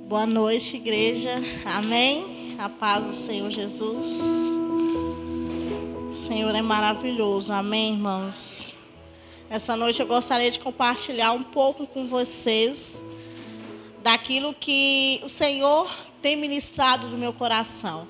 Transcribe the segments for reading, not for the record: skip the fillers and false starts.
Boa noite, igreja. Amém? A paz do Senhor Jesus. O Senhor é maravilhoso. Amém, irmãos? Essa noite eu gostaria de compartilhar um pouco com vocês daquilo que o Senhor tem ministrado no meu coração,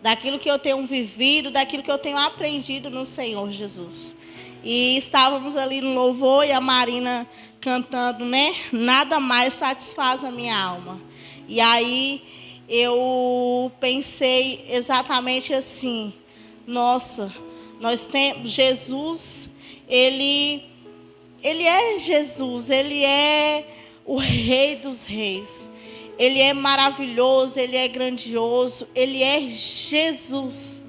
daquilo que eu tenho vivido, daquilo que eu tenho aprendido no Senhor Jesus. E estávamos ali no louvor e a Marina cantando, né? Nada mais satisfaz a minha alma. E aí eu pensei exatamente assim: nossa, nós temos Jesus, ele é Jesus, ele é o Rei dos Reis. Ele é maravilhoso, ele é grandioso, ele é Jesus.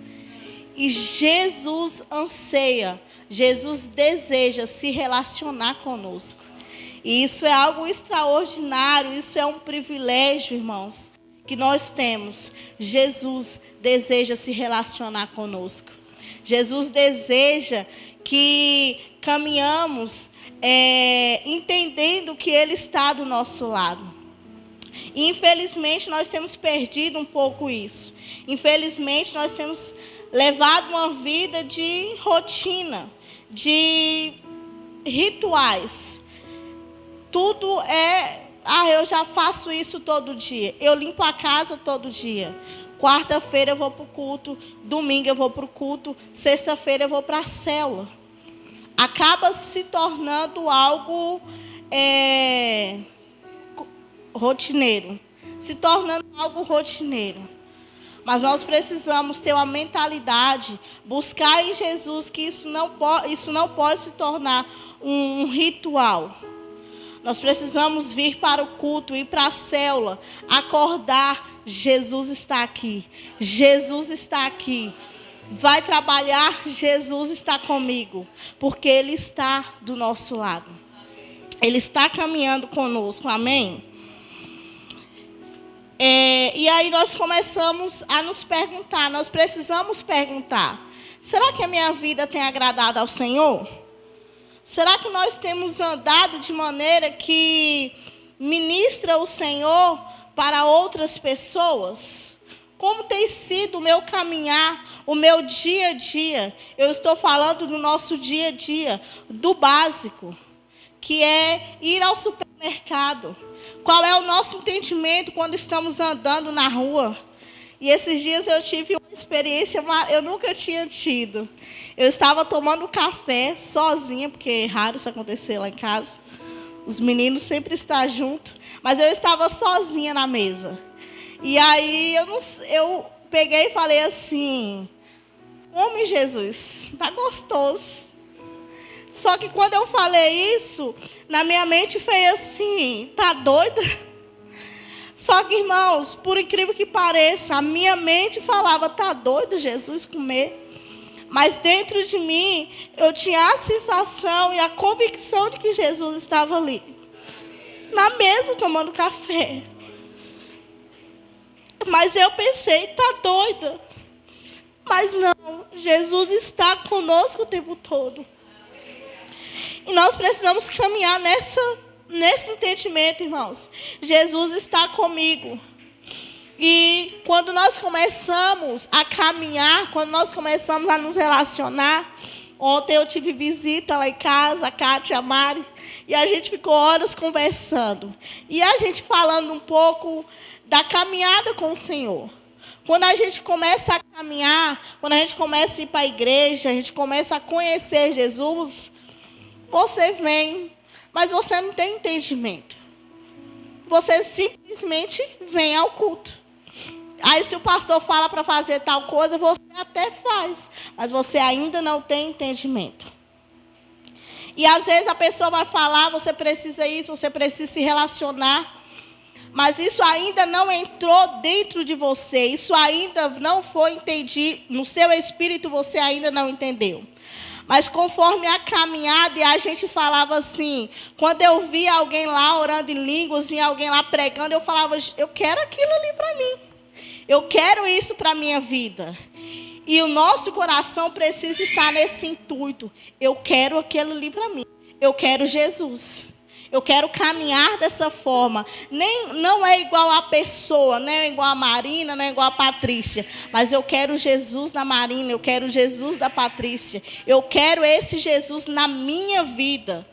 E Jesus anseia, Jesus deseja se relacionar conosco. E isso é algo extraordinário, isso é um privilégio, irmãos, que nós temos. Jesus deseja se relacionar conosco. Jesus deseja que caminhamos entendendo que Ele está do nosso lado. E, infelizmente, nós temos perdido um pouco isso. Infelizmente, nós temos levado uma vida de rotina, de rituais. Tudo eu já faço isso todo dia. Eu limpo a casa todo dia. Quarta-feira eu vou para o culto, domingo eu vou para o culto, sexta-feira eu vou para a célula. Acaba se tornando algo rotineiro. Se tornando algo rotineiro. Mas nós precisamos ter uma mentalidade, buscar em Jesus que isso não pode se tornar um ritual. Nós precisamos vir para o culto, ir para a célula, acordar. Jesus está aqui. Jesus está aqui. Vai trabalhar, Jesus está comigo. Porque Ele está do nosso lado. Ele está caminhando conosco. Amém? E aí nós começamos a nos perguntar. Nós precisamos perguntar: será que a minha vida tem agradado ao Senhor? Será que nós temos andado de maneira que ministra o Senhor para outras pessoas? Como tem sido o meu caminhar, o meu dia a dia? Eu estou falando do nosso dia a dia, do básico, que é ir ao supermercado. Qual é o nosso entendimento quando estamos andando na rua? E esses dias eu tive uma experiência eu nunca tinha tido. Eu estava tomando café sozinha, porque é raro isso acontecer lá em casa. Os meninos sempre estão juntos. Mas eu estava sozinha na mesa. E aí eu peguei e falei assim: come, Jesus, está gostoso. Só que quando eu falei isso, na minha mente foi assim: tá doida? Só que, irmãos, por incrível que pareça, a minha mente falava: tá doido, Jesus, comer? Mas dentro de mim, eu tinha a sensação e a convicção de que Jesus estava ali, na mesa, tomando café. Mas eu pensei: tá doida? Mas não, Jesus está conosco o tempo todo. E nós precisamos caminhar nesse entendimento, irmãos. Jesus está comigo. E quando nós começamos a caminhar, quando nós começamos a nos relacionar, ontem eu tive visita lá em casa, a Cátia, a Mari, e a gente ficou horas conversando. E a gente falando um pouco da caminhada com o Senhor. Quando a gente começa a caminhar, quando a gente começa a ir para a igreja, a gente começa a conhecer Jesus, você vem, mas você não tem entendimento. Você simplesmente vem ao culto. Aí se o pastor fala para fazer tal coisa, você até faz, mas você ainda não tem entendimento. E às vezes a pessoa vai falar: você precisa isso, você precisa se relacionar. Mas isso ainda não entrou dentro de você, isso ainda não foi entendido, no seu espírito você ainda não entendeu. Mas conforme a caminhada, e a gente falava assim, quando eu via alguém lá orando em línguas, via alguém lá pregando, eu falava: eu quero aquilo ali para mim. Eu quero isso para a minha vida. E o nosso coração precisa estar nesse intuito. Eu quero aquilo ali para mim. Eu quero Jesus. Eu quero caminhar dessa forma. Não é igual a pessoa, não é igual a Marina, não é igual a Patrícia. Mas eu quero Jesus na Marina, eu quero Jesus da Patrícia. Eu quero esse Jesus na minha vida.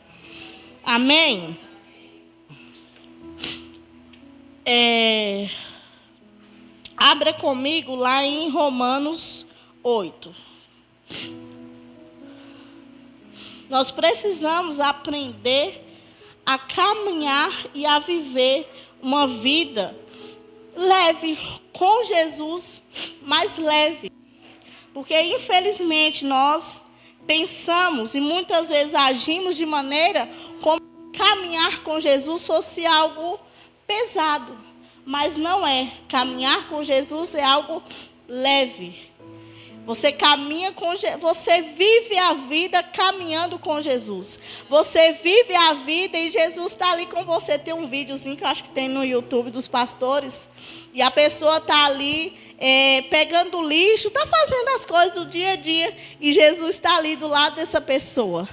Amém? Abra comigo lá em Romanos 8. Nós precisamos aprender a caminhar e a viver uma vida leve, com Jesus, mas leve. Porque, infelizmente, nós pensamos e muitas vezes agimos de maneira como caminhar com Jesus fosse algo pesado. Mas não é. Caminhar com Jesus é algo leve. Você caminha com Jesus, você vive a vida caminhando com Jesus. Você vive a vida e Jesus está ali com você. Tem um videozinho que eu acho que tem no YouTube dos pastores. E a pessoa está ali pegando lixo, está fazendo as coisas do dia a dia. E Jesus está ali do lado dessa pessoa.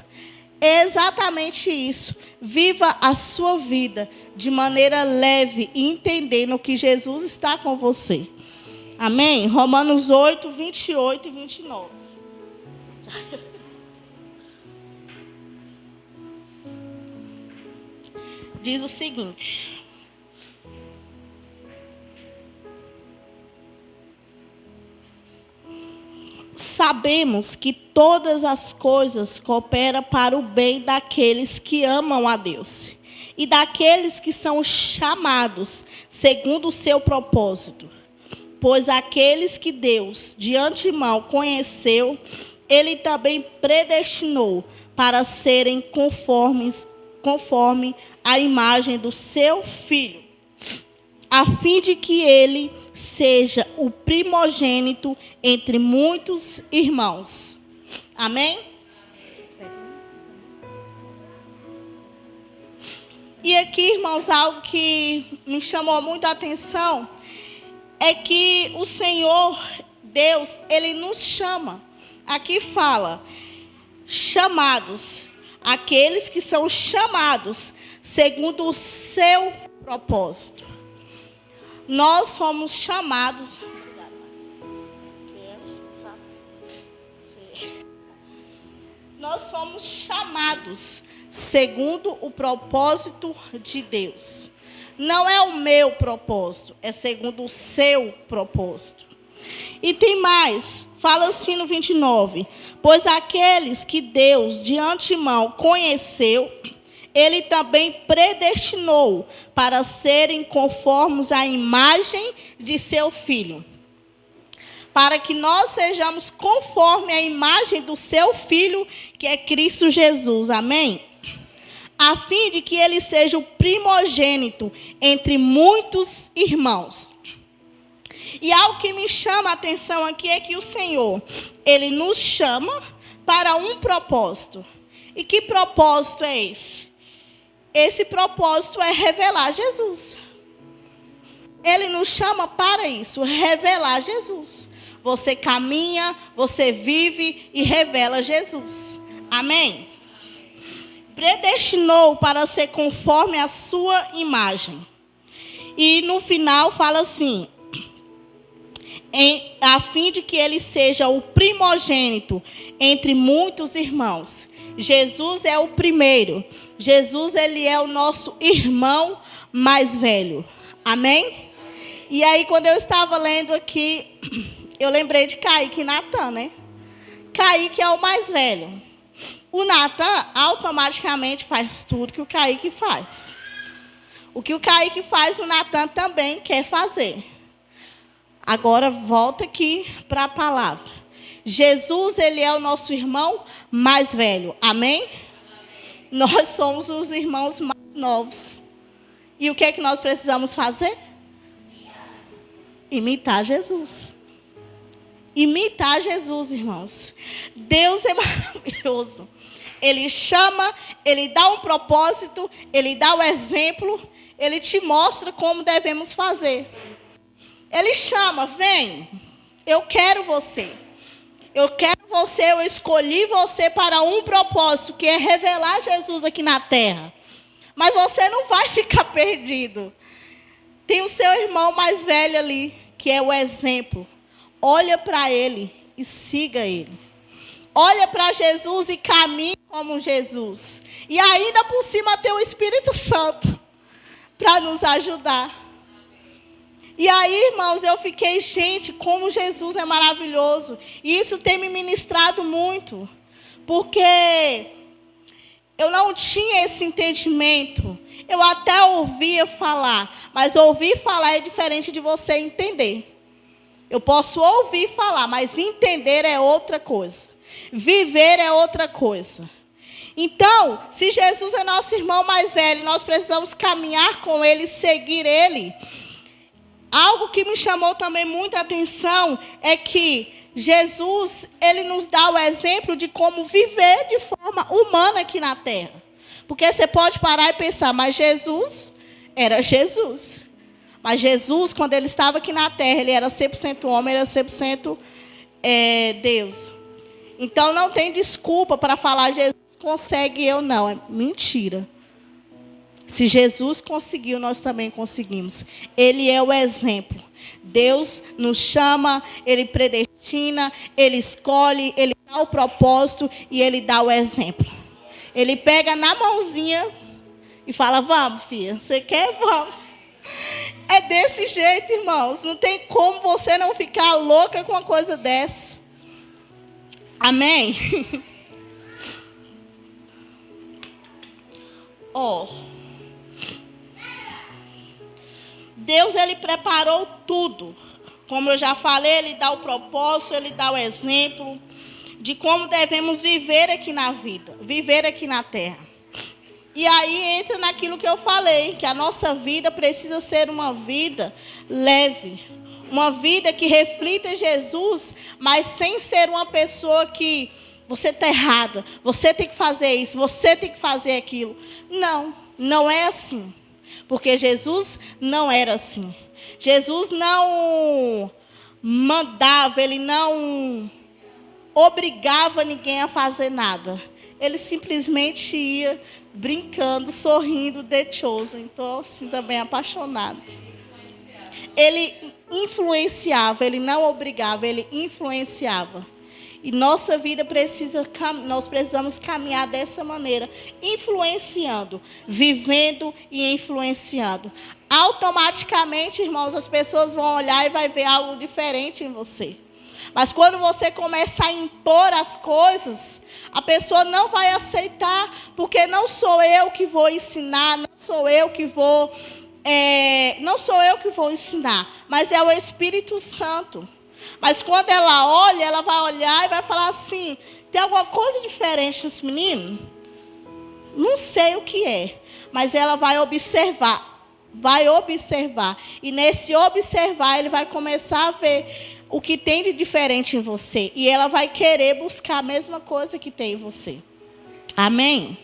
É exatamente isso. Viva a sua vida de maneira leve e entendendo que Jesus está com você. Amém? Romanos 8, 28 e 29. Diz o seguinte: sabemos que todas as coisas cooperam para o bem daqueles que amam a Deus e daqueles que são chamados segundo o seu propósito. Pois aqueles que Deus de antemão conheceu, Ele também predestinou para serem conforme a imagem do seu Filho, a fim de que Ele seja o primogênito entre muitos irmãos. Amém? E aqui, irmãos, algo que me chamou muito a atenção é que o Senhor, Deus, Ele nos chama. Aqui fala, chamados, aqueles que são chamados segundo o seu propósito. Nós somos chamados. Nós somos chamados segundo o propósito de Deus. Não é o meu propósito, é segundo o seu propósito. E tem mais, fala assim no 29. Pois aqueles que Deus de antemão conheceu, Ele também predestinou para serem conformes à imagem de seu Filho. Para que nós sejamos conforme à imagem do seu Filho, que é Cristo Jesus. Amém? A fim de que Ele seja o primogênito entre muitos irmãos. E algo que me chama a atenção aqui é que o Senhor, Ele nos chama para um propósito. E que propósito é esse? Esse propósito é revelar Jesus. Ele nos chama para isso, revelar Jesus. Você caminha, você vive e revela Jesus. Amém? Predestinou para ser conforme a sua imagem. E no final fala assim, a fim de que Ele seja o primogênito entre muitos irmãos. Jesus é o primeiro. Jesus, Ele é o nosso irmão mais velho. Amém? E aí, quando eu estava lendo aqui, eu lembrei de Kaique e Natan, né? Kaique é o mais velho. O Natan automaticamente faz tudo que o Kaique faz. O que o Kaique faz, o Natan também quer fazer. Agora, volta aqui para a palavra. Jesus, Ele é o nosso irmão mais velho. Amém? Nós somos os irmãos mais novos. E o que é que nós precisamos fazer? Imitar Jesus. Imitar Jesus, irmãos. Deus é maravilhoso. Ele chama, Ele dá um propósito, Ele dá o exemplo, Ele te mostra como devemos fazer. Ele chama, vem, eu quero você. Eu quero você, eu escolhi você para um propósito, que é revelar Jesus aqui na terra. Mas você não vai ficar perdido. Tem o seu irmão mais velho ali, que é o exemplo. Olha para ele e siga ele. Olha para Jesus e caminhe como Jesus. E ainda por cima tem o Espírito Santo para nos ajudar. E aí, irmãos, eu fiquei, gente, como Jesus é maravilhoso. E isso tem me ministrado muito. Porque eu não tinha esse entendimento. Eu até ouvia falar. Mas ouvir falar é diferente de você entender. Eu posso ouvir falar, mas entender é outra coisa. Viver é outra coisa. Então, se Jesus é nosso irmão mais velho, nós precisamos caminhar com ele, seguir ele. Algo que me chamou também muita atenção é que Jesus, ele nos dá o exemplo de como viver de forma humana aqui na terra. Porque você pode parar e pensar, mas Jesus era Jesus. Mas Jesus, quando ele estava aqui na terra, ele era 100% homem, era 100% Deus. Então não tem desculpa para falar, Jesus consegue, eu não. É mentira. Se Jesus conseguiu, nós também conseguimos. Ele é o exemplo. Deus nos chama, ele predestina, ele escolhe, ele dá o propósito e ele dá o exemplo. Ele pega na mãozinha e fala, vamos, filha, você quer? Vamos. É desse jeito, irmãos. Não tem como você não ficar louca com uma coisa dessa. Amém? Deus, ele preparou tudo. Como eu já falei, ele dá o propósito, ele dá o exemplo de como devemos viver aqui na vida, viver aqui na terra. E aí entra naquilo que eu falei, que a nossa vida precisa ser uma vida leve. Uma vida que reflita Jesus, mas sem ser uma pessoa que você está errada, você tem que fazer isso, você tem que fazer aquilo. Não, não é assim. Porque Jesus não era assim. Jesus não mandava, ele não obrigava ninguém a fazer nada. Ele simplesmente ia brincando, sorrindo, The Chosen. Então, assim, também apaixonado. Ele influenciava, ele não obrigava, ele influenciava. E nossa vida nós precisamos caminhar dessa maneira, influenciando, vivendo e influenciando. Automaticamente, irmãos, as pessoas vão olhar e vai ver algo diferente em você. Mas quando você começa a impor as coisas, a pessoa não vai aceitar, porque não sou eu que vou ensinar, não sou eu que vou ensinar, mas é o Espírito Santo. Mas quando ela olha, ela vai olhar e vai falar assim, tem alguma coisa diferente nesse menino? Não sei o que é, mas ela vai observar. E nesse observar, ele vai começar a ver o que tem de diferente em você. E ela vai querer buscar a mesma coisa que tem em você. Amém?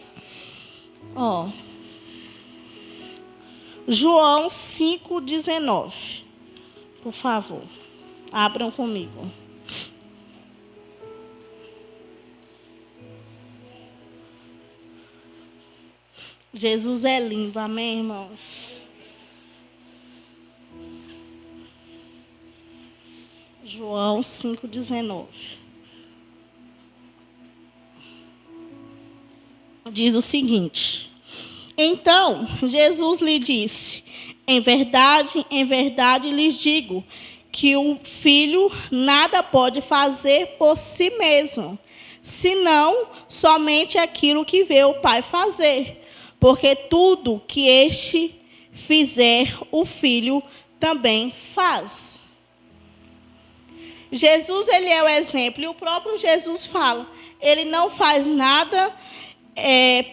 João 5,19. Por favor, abram comigo. Jesus é lindo, amém, irmãos? João 5,19. Diz o seguinte: então, Jesus lhe disse, em verdade lhes digo, que o filho nada pode fazer por si mesmo, senão somente aquilo que vê o Pai fazer. Porque tudo que este fizer, o filho também faz. Jesus, ele é o exemplo, e o próprio Jesus fala, ele não faz nada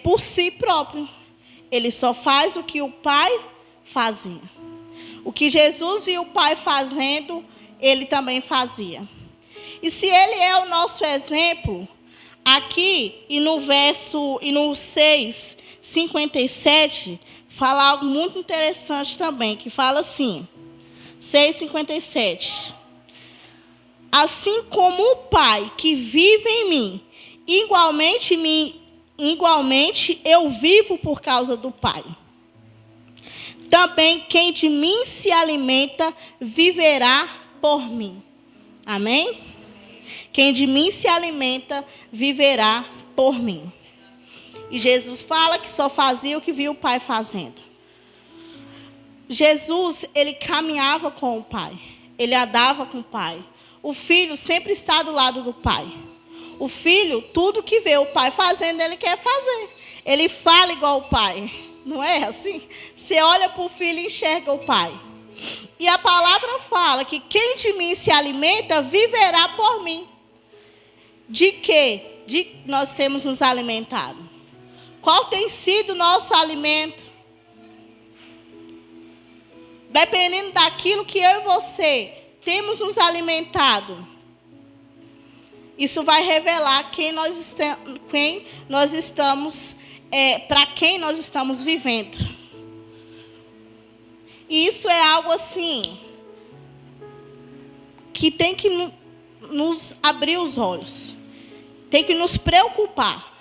por si próprio. Ele só faz o que o Pai fazia. O que Jesus viu o Pai fazendo, ele também fazia. E se ele é o nosso exemplo, aqui e no 6:57, fala algo muito interessante também, que fala assim, 6:57. Assim como o Pai que vive em mim, igualmente me igualmente eu vivo por causa do Pai. Também quem de mim se alimenta viverá por mim. Amém? Quem de mim se alimenta viverá por mim. E Jesus fala que só fazia o que viu o Pai fazendo. Jesus, ele caminhava com o Pai. Ele andava com o Pai. O filho sempre está do lado do Pai. O filho, tudo que vê o Pai fazendo, ele quer fazer. Ele fala igual o Pai. Não é assim? Você olha para o filho e enxerga o Pai. E a palavra fala que quem de mim se alimenta, viverá por mim. De quê? De que nós temos nos alimentado? Qual tem sido o nosso alimento? Dependendo daquilo que eu e você temos nos alimentado, isso vai revelar quem nós estamos, para quem nós estamos vivendo. E isso é algo assim, que tem que nos abrir os olhos. Tem que nos preocupar.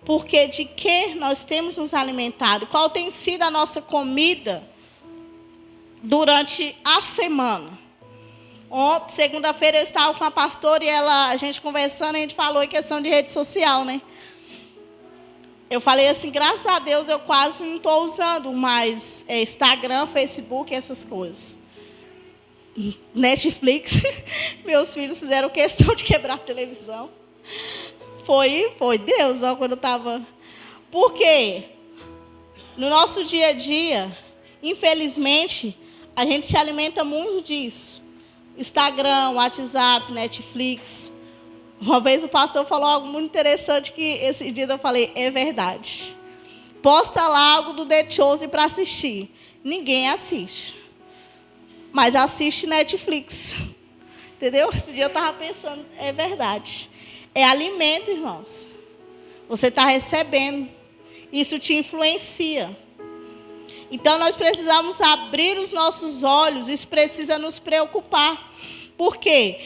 Porque de que nós temos nos alimentado? Qual tem sido a nossa comida durante a semana? Ontem, segunda-feira, eu estava com a pastora e a gente conversando, a gente falou em questão de rede social, né? Eu falei assim, graças a Deus eu quase não estou usando mais Instagram, Facebook, essas coisas. Netflix, meus filhos fizeram questão de quebrar a televisão. Foi Deus, ó, quando eu estava... Por quê? No nosso dia a dia, infelizmente, a gente se alimenta muito disso. Instagram, WhatsApp, Netflix. Uma vez o pastor falou algo muito interessante que esse dia eu falei, é verdade. Posta lá algo do The Chosen para assistir. Ninguém assiste. Mas assiste Netflix. Entendeu? Esse dia eu estava pensando, é verdade. É alimento, irmãos. Você está recebendo. Isso te influencia. Então, nós precisamos abrir os nossos olhos. Isso precisa nos preocupar. Por quê?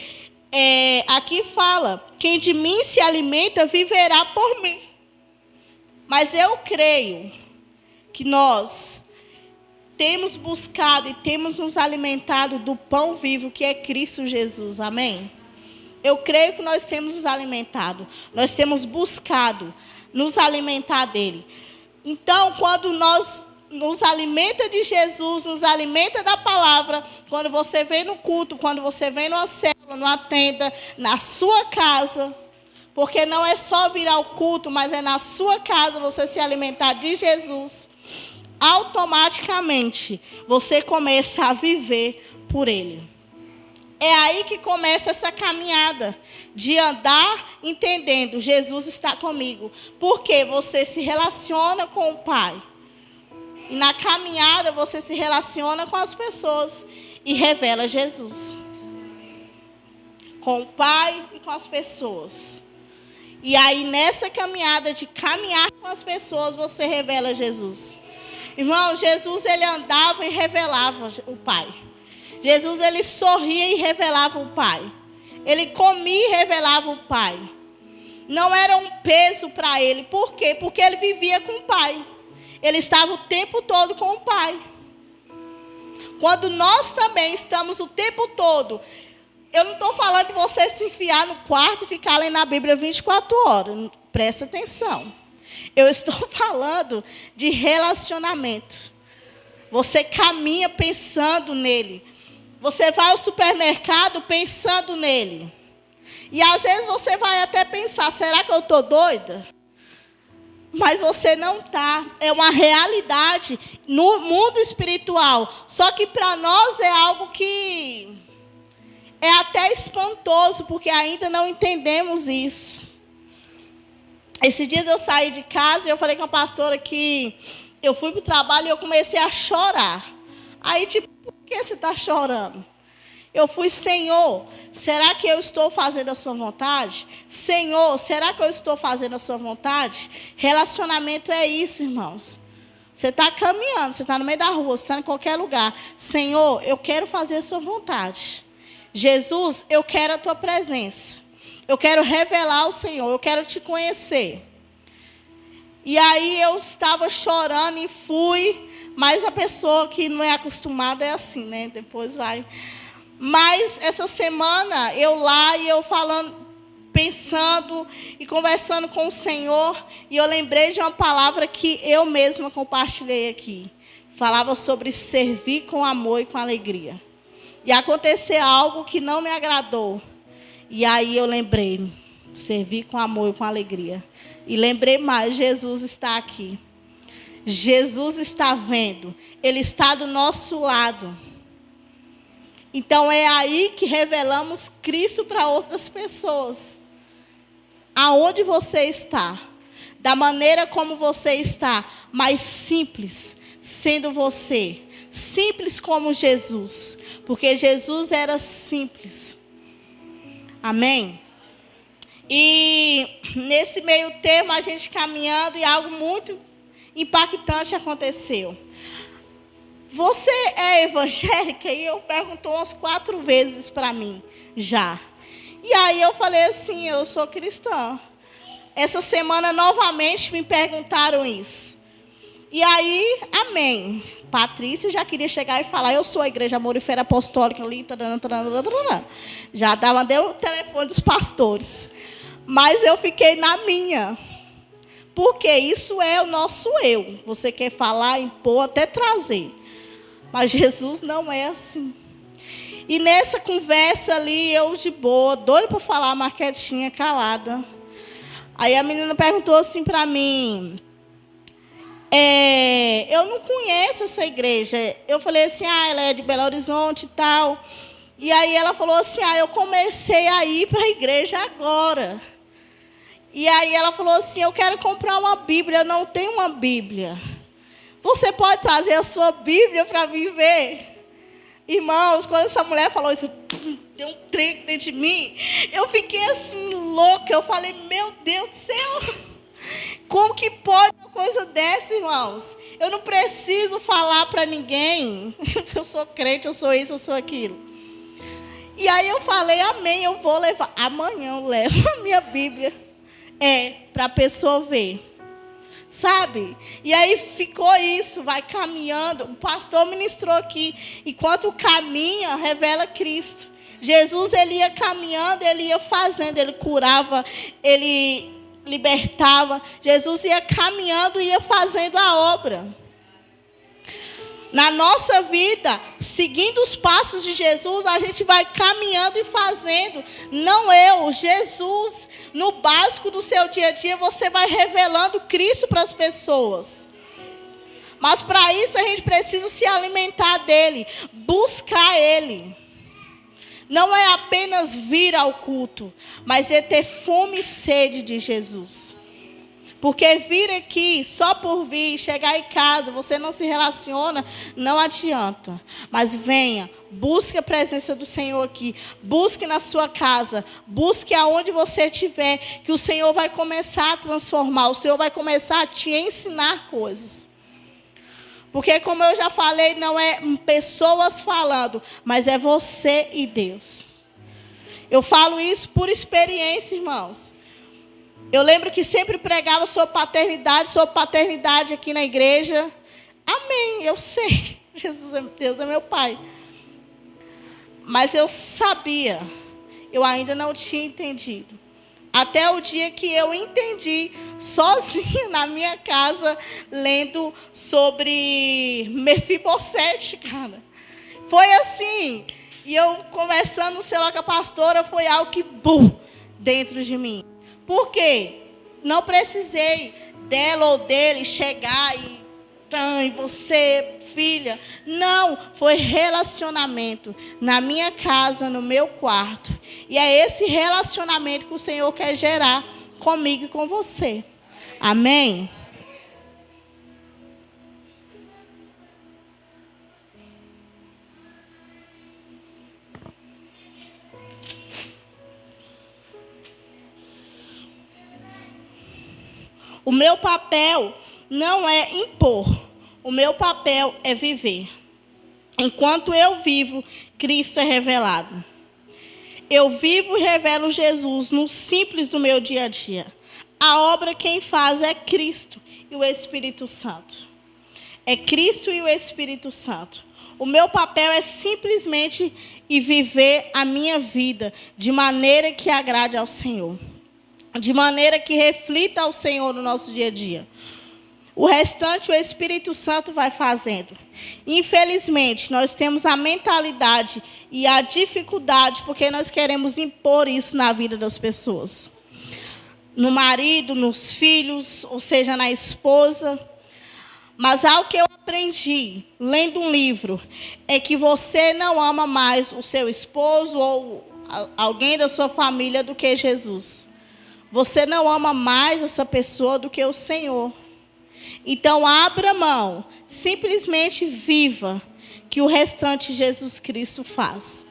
Aqui fala, quem de mim se alimenta, viverá por mim. Mas eu creio que nós temos buscado e temos nos alimentado do pão vivo, que é Cristo Jesus. Amém? Eu creio que nós temos nos alimentado. Nós temos buscado nos alimentar dele. Então, quando nós nos alimenta de Jesus, nos alimenta da palavra, quando você vem no culto, quando você vem numa célula, numa tenda, na sua casa, porque não é só vir ao culto, mas é na sua casa você se alimentar de Jesus, automaticamente você começa a viver por ele. É aí que começa essa caminhada de andar entendendo, Jesus está comigo, porque você se relaciona com o Pai. E na caminhada você se relaciona com as pessoas e revela Jesus. Com o Pai e com as pessoas. E aí nessa caminhada de caminhar com as pessoas, você revela Jesus. Irmão, Jesus ele andava e revelava o Pai. Jesus ele sorria e revelava o Pai. Ele comia e revelava o Pai. Não era um peso para ele. Por quê? Porque ele vivia com o Pai. Ele estava o tempo todo com o Pai. Quando nós também estamos o tempo todo, eu não estou falando de você se enfiar no quarto e ficar lendo a Bíblia 24 horas. Presta atenção. Eu estou falando de relacionamento. Você caminha pensando nele. Você vai ao supermercado pensando nele. E às vezes você vai até pensar, será que eu estou doida? Mas você não está. É uma realidade no mundo espiritual. Só que para nós é algo que é até espantoso, porque ainda não entendemos isso. Esse dia eu saí de casa e eu falei com a pastora que eu fui para o trabalho e eu comecei a chorar. Aí, tipo, por que você está chorando? Eu fui, Senhor, será que eu estou fazendo a sua vontade? Senhor, será que eu estou fazendo a sua vontade? Relacionamento é isso, irmãos. Você está caminhando, você está no meio da rua, você está em qualquer lugar. Senhor, eu quero fazer a sua vontade. Jesus, eu quero a tua presença. Eu quero revelar o Senhor, eu quero te conhecer. E aí eu estava chorando e fui, mas a pessoa que não é acostumada é assim, né? Depois vai. Mas essa semana eu lá e eu falando, pensando e conversando com o Senhor, e eu lembrei de uma palavra que eu mesma compartilhei aqui. Falava sobre servir com amor e com alegria. E aconteceu algo que não me agradou. E aí eu lembrei, servir com amor e com alegria. E lembrei mais, Jesus está aqui. Jesus está vendo. Ele está do nosso lado. Então é aí que revelamos Cristo para outras pessoas. Aonde você está, da maneira como você está, mais simples, sendo você, simples como Jesus, porque Jesus era simples. Amém? E nesse meio termo a gente caminhando e algo muito impactante aconteceu. Você é evangélica? E eu perguntou umas 4 vezes para mim, já. E aí eu falei assim, eu sou cristã. Essa semana novamente me perguntaram isso. E aí, amém. Patrícia já queria chegar e falar, eu sou a Igreja Amor e Fé Apostólica ali, já deu o telefone dos pastores. Mas eu fiquei na minha. Porque isso é o nosso eu. Você quer falar, impor, até trazer. Mas Jesus não é assim. E nessa conversa ali, eu de boa, doida para falar, mas quietinha, calada. Aí a menina perguntou assim para mim, eu não conheço essa igreja. Eu falei assim, ela é de Belo Horizonte e tal. E aí ela falou assim, eu comecei a ir para a igreja agora. E aí ela falou assim, eu quero comprar uma Bíblia, eu não tenho uma Bíblia. Você pode trazer a sua Bíblia para mim ver? Irmãos, quando essa mulher falou isso, deu um trem dentro de mim, eu fiquei assim, louca. Eu falei, meu Deus do céu, como que pode uma coisa dessa, irmãos? Eu não preciso falar para ninguém. Eu sou crente, eu sou isso, eu sou aquilo. E aí eu falei, amém, eu vou levar. Amanhã eu levo a minha Bíblia. Para a pessoa ver. Sabe? E aí ficou isso, vai caminhando. O pastor ministrou aqui. Enquanto caminha, revela Cristo. Jesus, ele ia caminhando, ele ia fazendo. Ele curava, ele libertava. Jesus ia caminhando e ia fazendo a obra. Na nossa vida, seguindo os passos de Jesus, a gente vai caminhando e fazendo. Não eu, Jesus. No básico do seu dia a dia, você vai revelando Cristo para as pessoas. Mas para isso a gente precisa se alimentar dele, buscar ele. Não é apenas vir ao culto, mas é ter fome e sede de Jesus. Porque vir aqui, só por vir, chegar em casa, você não se relaciona, não adianta. Mas venha, busque a presença do Senhor aqui. Busque na sua casa, busque aonde você estiver, que o Senhor vai começar a transformar. O Senhor vai começar a te ensinar coisas. Porque, como eu já falei, não é pessoas falando, mas é você e Deus. Eu falo isso por experiência, irmãos. Eu lembro que sempre pregava sobre paternidade aqui na igreja. Amém, eu sei. Deus é meu pai. Mas eu sabia, eu ainda não tinha entendido. Até o dia que eu entendi, sozinha na minha casa, lendo sobre Mefibosete, cara. Foi assim. E eu conversando no celular com a pastora, foi algo que, dentro de mim. Por quê? Não precisei dela ou dele chegar e você, filha. Não, foi relacionamento na minha casa, no meu quarto. E é esse relacionamento que o Senhor quer gerar comigo e com você. Amém? O meu papel não é impor. O meu papel é viver. Enquanto eu vivo, Cristo é revelado. Eu vivo e revelo Jesus no simples do meu dia a dia. a obra quem faz é Cristo e o Espírito Santo. É Cristo e o Espírito Santo. O meu papel é simplesmente ir viver a minha vida de maneira que agrade ao Senhor. De maneira que reflita ao Senhor no nosso dia a dia. O restante o Espírito Santo vai fazendo. Infelizmente, nós temos a mentalidade e a dificuldade porque nós queremos impor isso na vida das pessoas. No marido, nos filhos, ou seja, na esposa. Mas algo que eu aprendi, lendo um livro, é que você não ama mais o seu esposo ou alguém da sua família do que Jesus. Você não ama mais essa pessoa do que o Senhor. Então, abra mão, simplesmente viva, que o restante Jesus Cristo faz.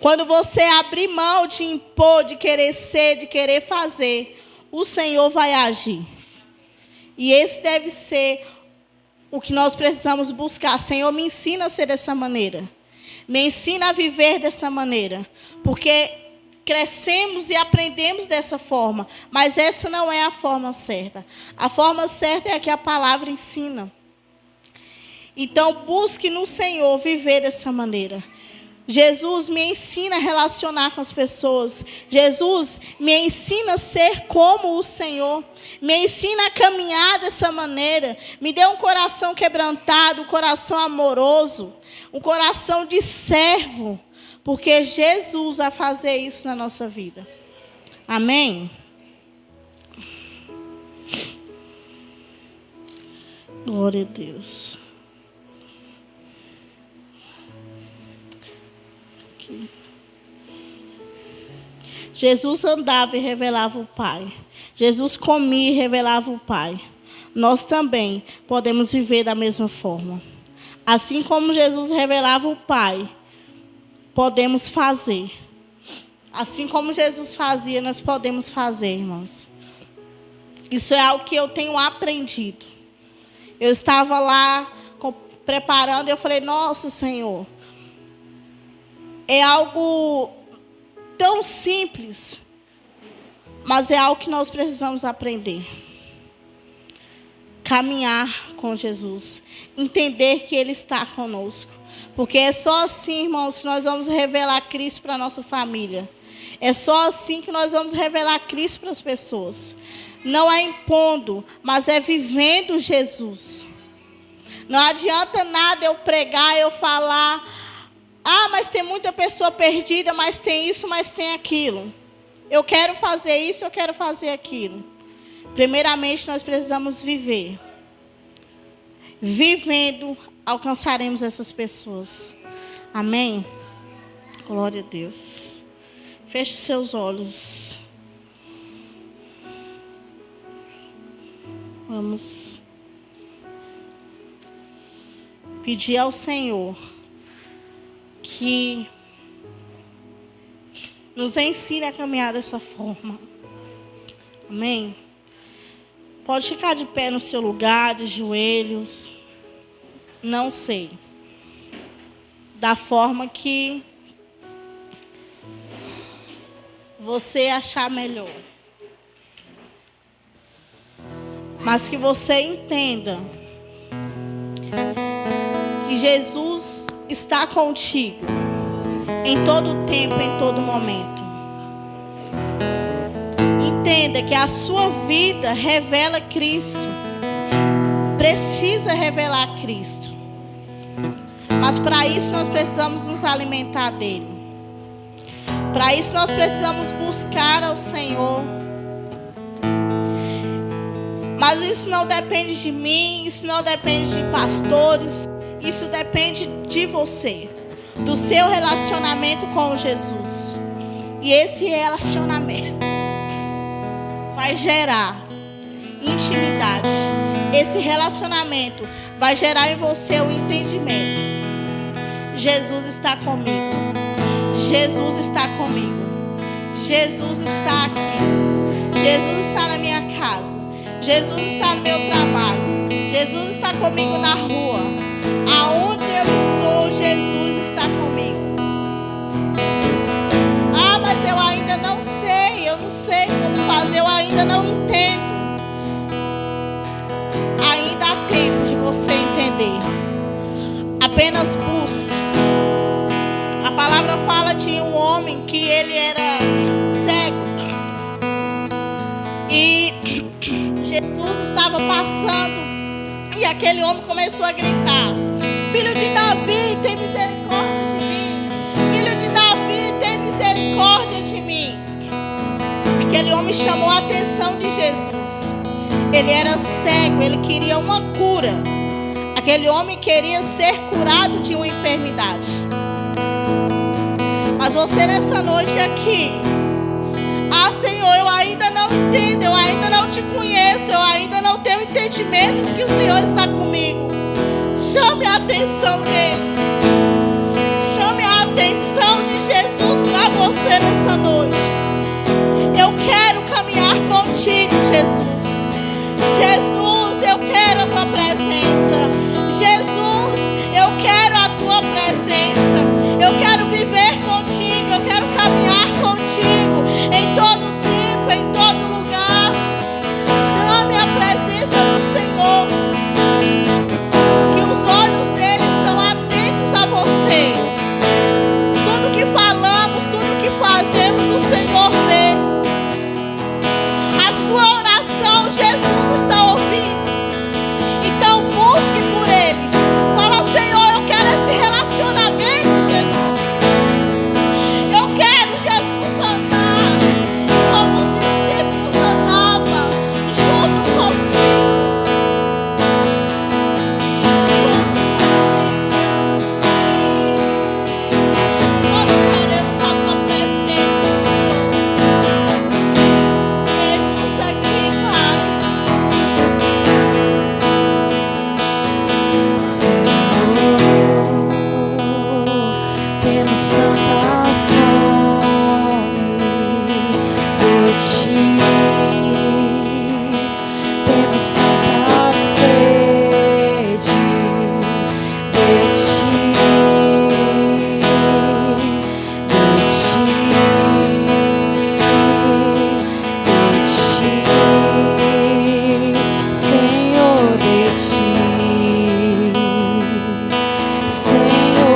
Quando você abrir mão de impor, de querer ser, de querer fazer, o Senhor vai agir. E esse deve ser o que nós precisamos buscar. Senhor, me ensina a ser dessa maneira. Me ensina a viver dessa maneira. Porque crescemos e aprendemos dessa forma. Mas essa não é a forma certa. A forma certa é a que a palavra ensina. Então, busque no Senhor viver dessa maneira. Jesus, me ensina a relacionar com as pessoas. Jesus, me ensina a ser como o Senhor. Me ensina a caminhar dessa maneira. Me dê um coração quebrantado, um coração amoroso, um coração de servo. Porque Jesus vai fazer isso na nossa vida. Amém? Glória a Deus. Jesus andava e revelava o Pai. Jesus comia e revelava o Pai. Nós também podemos viver da mesma forma. Assim como Jesus revelava o Pai, podemos fazer. Assim como Jesus fazia, nós podemos fazer, irmãos. Isso é algo que eu tenho aprendido. Eu estava lá preparando e eu falei, nossa, Senhor, é algo tão simples, mas é algo que nós precisamos aprender. Caminhar com Jesus, entender que Ele está conosco. Porque é só assim, irmãos, que nós vamos revelar Cristo para a nossa família. É só assim que nós vamos revelar Cristo para as pessoas. Não é impondo, mas é vivendo Jesus. Não adianta nada eu pregar, eu falar, mas tem muita pessoa perdida, mas tem isso, mas tem aquilo. Eu quero fazer isso, eu quero fazer aquilo. Primeiramente, nós precisamos viver. Vivendo, alcançaremos essas pessoas. Amém? Glória a Deus. Feche seus olhos. Vamos pedir ao Senhor que nos ensine a caminhar dessa forma. Amém? Pode ficar de pé no seu lugar, de joelhos. Não sei. Da forma que você achar melhor. Mas que você entenda que Jesus está contigo em todo tempo, em todo momento. Entenda que a sua vida revela Cristo. Precisa revelar Cristo. Mas para isso nós precisamos nos alimentar dele. Para isso nós precisamos buscar ao Senhor. Mas isso não depende de mim, isso não depende de pastores, isso depende de você, do seu relacionamento com Jesus. E esse relacionamento vai gerar intimidade. Esse relacionamento vai gerar em você o entendimento. Jesus está comigo. Jesus está comigo. Jesus está aqui. Jesus está na minha casa. Jesus está no meu trabalho. Jesus está comigo na rua. Aonde eu estou, Jesus está comigo. Mas eu ainda não sei. Eu não sei como fazer. Eu ainda ainda não entendo, ainda há tempo de você entender. Apenas busque. A palavra fala de um homem que ele era cego. E Jesus estava passando. E aquele homem começou a gritar: Filho de Davi, tem misericórdia de mim. Filho de Davi, tem misericórdia de mim. Aquele homem chamou a atenção de Jesus. Ele era cego, ele queria uma cura. Aquele homem queria ser curado de uma enfermidade. Mas você nessa noite aqui: ah, Senhor, eu ainda não entendo, eu ainda não te conheço, eu ainda não tenho entendimento de que o Senhor está comigo. Chame a atenção dele. Chame a atenção de Jesus para você nessa noite. Eu quero caminhar contigo, Jesus. Jesus, eu quero a tua presença. Jesus, eu quero a tua presença. Eu quero viver contigo, eu quero caminhar contigo em todo tempo, em todo lugar. Chame a presença do Senhor. Que os olhos dele estão atentos a você. Tudo que falamos, tudo que fazemos, o Senhor vê. A sua oração, Jesus está ouvindo. Então busque por ele. Fala: Senhor, eu quero esse relacionamento, Jesus. Eu quero, Jesus, andar como os discípulos andavam, junto contigo. Nós queremos a tua presença, Senhor. Eis-nos aqui, Pai. Senhor, temos tanta fome de ti, temos tanta sede de ti, Senhor, de ti. Senhor,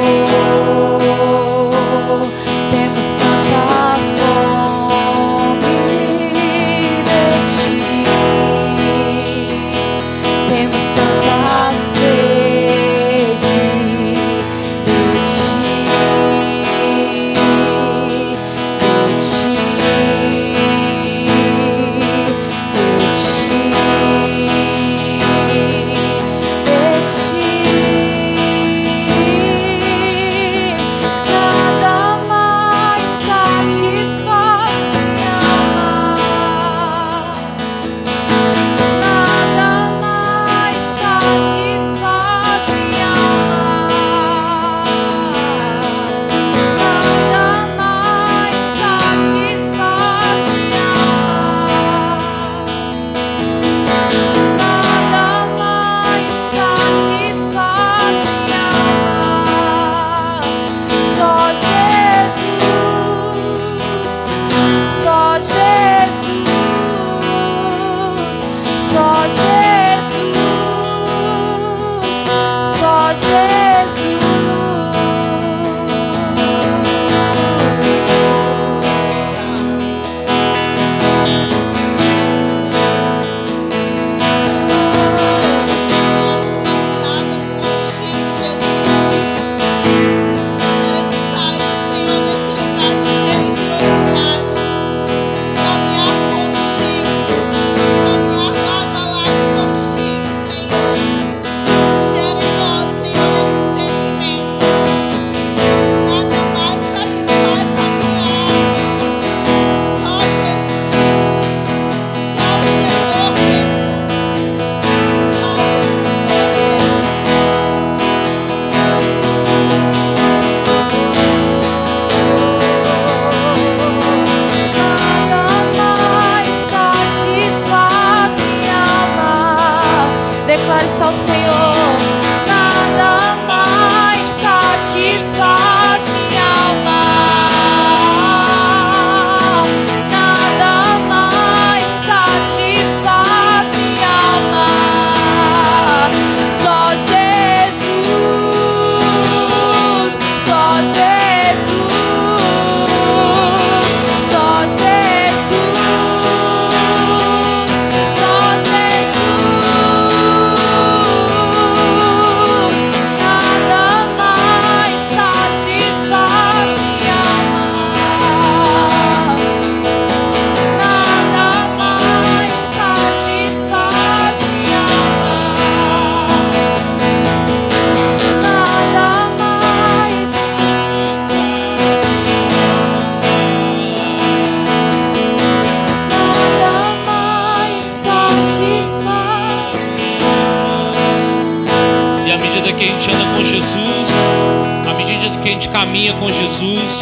que a gente caminha com Jesus,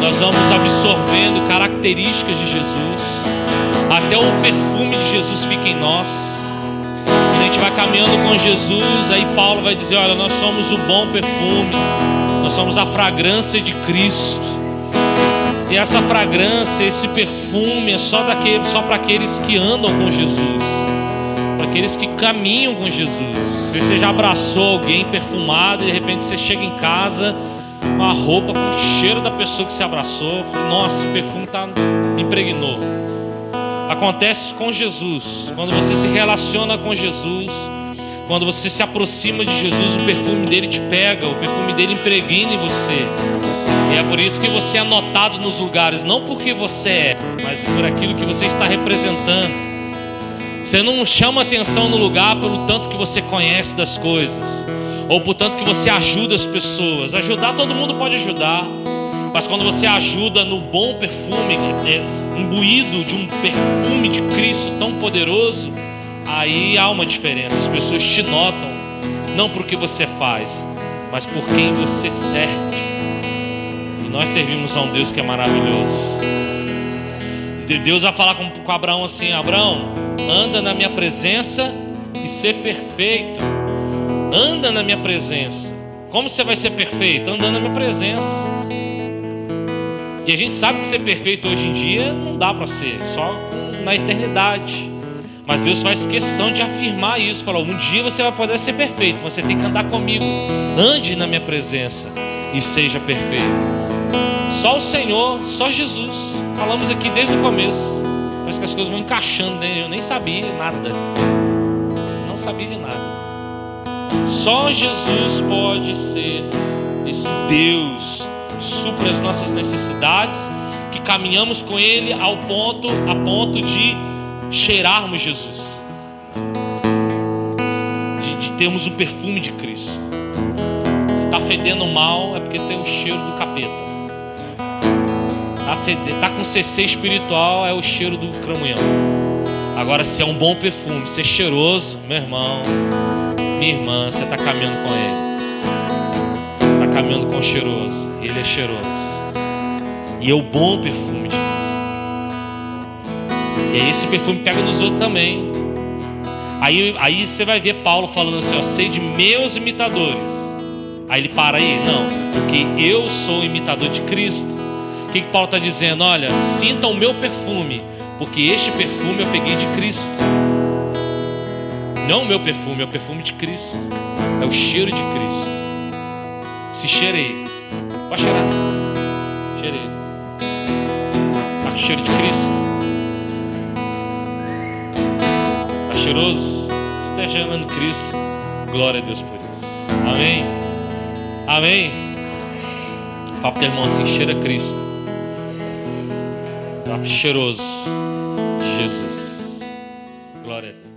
nós vamos absorvendo características de Jesus, até o perfume de Jesus fica em nós. A gente vai caminhando com Jesus, aí Paulo vai dizer: olha, nós somos o bom perfume, nós somos a fragrância de Cristo. E essa fragrância, esse perfume é só para aqueles que andam com Jesus, para aqueles que caminham com Jesus. Se você já abraçou alguém perfumado e de repente você chega em casa com a roupa com o cheiro da pessoa que se abraçou, nossa, esse perfume me impregnou. Acontece com Jesus. Quando você se relaciona com Jesus, quando você se aproxima de Jesus, o perfume dele te pega, o perfume dele impregna em você. E é por isso que você é notado nos lugares, não porque você é, mas por aquilo que você está representando. Você não chama atenção no lugar pelo tanto que você conhece das coisas, ou por tanto que você ajuda as pessoas. Ajudar, todo mundo pode ajudar, mas quando você ajuda no bom perfume, imbuído de um perfume de Cristo tão poderoso, aí há uma diferença. As pessoas te notam, não por que você faz, mas por quem você serve. E nós servimos a um Deus que é maravilhoso. Deus vai falar com Abraão assim: Abraão, anda na minha presença e ser perfeito. Anda na minha presença. Como você vai ser perfeito? Andando na minha presença. E a gente sabe que ser perfeito hoje em dia não dá para ser, só na eternidade. Mas Deus faz questão de afirmar isso. Falou: um dia você vai poder ser perfeito, mas você tem que andar comigo. Ande na minha presença e seja perfeito. Só o Senhor, só Jesus. Falamos aqui desde o começo. Parece que as coisas vão encaixando, né? Eu nem sabia nada. Não sabia de nada. Só Jesus pode ser esse Deus que supre as nossas necessidades, que caminhamos com Ele a ponto de cheirarmos Jesus, de termos o perfume de Cristo. Se está fedendo mal, é porque tem o cheiro do capeta. Está com CC espiritual, é o cheiro do cramunhão. Agora, se é um bom perfume, ser cheiroso, meu irmão, minha irmã, você está caminhando com Ele. Você está caminhando com o cheiroso. Ele é cheiroso. E é o bom perfume de Cristo. E aí esse perfume pega nos outros também. Aí você vai ver Paulo falando assim: ó, sede meus imitadores. Aí ele para aí: não, porque eu sou imitador de Cristo. O que Paulo está dizendo? Olha, sinta o meu perfume, porque este perfume eu peguei de Cristo. Não o meu perfume, é o perfume de Cristo. É o cheiro de Cristo. Se cheirei. Pode cheirar. Cheirei. Está com cheiro de Cristo? Está cheiroso? Se está cheirando Cristo, glória a Deus por isso. Amém? Amém? Fala para o teu irmão assim: cheira Cristo. Está cheiroso. Jesus. Glória a Deus.